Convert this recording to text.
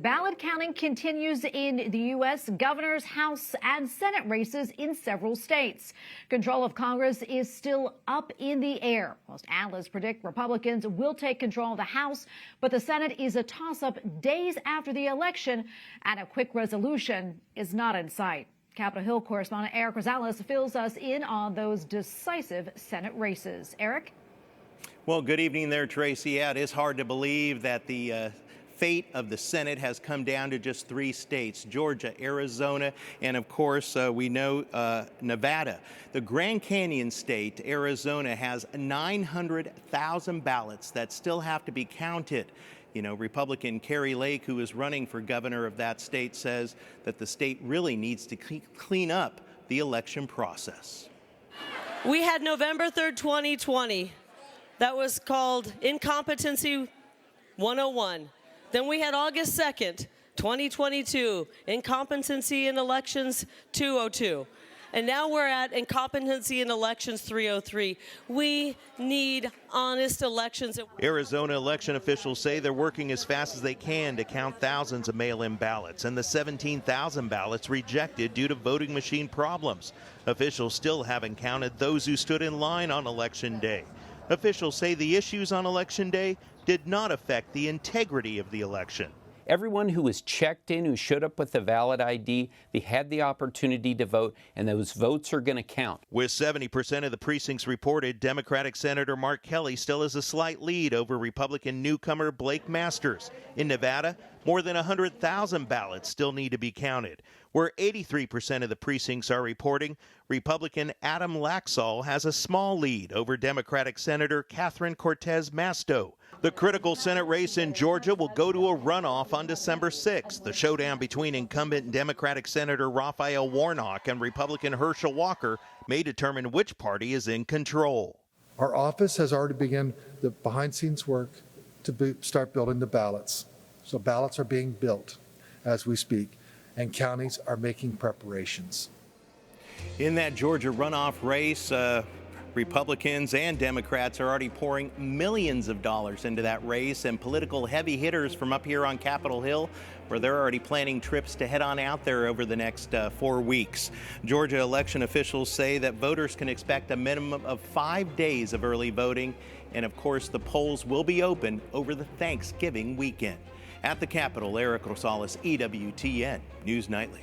Ballot counting continues in the U.S. governor's, House, and Senate races in several states. Control of Congress is still up in the air. Most analysts predict Republicans will take control of the House, but the Senate is a toss-up days after the election, and a quick resolution is not in sight. Capitol Hill correspondent Erik Rosales fills us in on those decisive Senate races. Eric? Well, good evening there, Tracy. Yeah, it is hard to believe that the fate of the Senate has come down to just 3 states: Georgia, Arizona, and of course, we know Nevada. The Grand Canyon state, Arizona, has 900,000 ballots that still have to be counted. You know, Republican Kari Lake, who is running for governor of that state, says that the state really needs to clean up the election process. We had November 3rd, 2020. That was called Incompetency 101. Then we had August 2nd, 2022, Incompetency in Elections 202. And now we're at Incompetency in Elections 303. We need honest elections. Arizona election officials say they're working as fast as they can to count thousands of mail-in ballots and the 17,000 ballots rejected due to voting machine problems. Officials still haven't counted those who stood in line on Election Day. Officials say the issues on Election Day did not affect the integrity of the election. Everyone who was checked in, who showed up with a valid ID, they had the opportunity to vote, and those votes are going to count. With 70% of the precincts reported, Democratic Senator Mark Kelly still has a slight lead over Republican newcomer Blake Masters. In Nevada, more than 100,000 ballots still need to be counted. Where 83% of the precincts are reporting, Republican Adam Laxalt has a small lead over Democratic Senator Catherine Cortez Masto. The critical Senate race in Georgia will go to a runoff on December 6th. The showdown between incumbent Democratic Senator Raphael Warnock and Republican Herschel Walker may determine which party is in control. Our office has already begun the behind-scenes work to start building the ballots. So ballots are being built as we speak, and counties are making preparations. In that Georgia runoff race, Republicans and Democrats are already pouring millions of dollars into that race, and political heavy hitters from up here on Capitol Hill, where they're already planning trips to head on out there over the next 4 weeks. Georgia election officials say that voters can expect a minimum of 5 days of early voting, and of course the polls will be open over the Thanksgiving weekend. At the Capitol, Erik Rosales, EWTN News Nightly.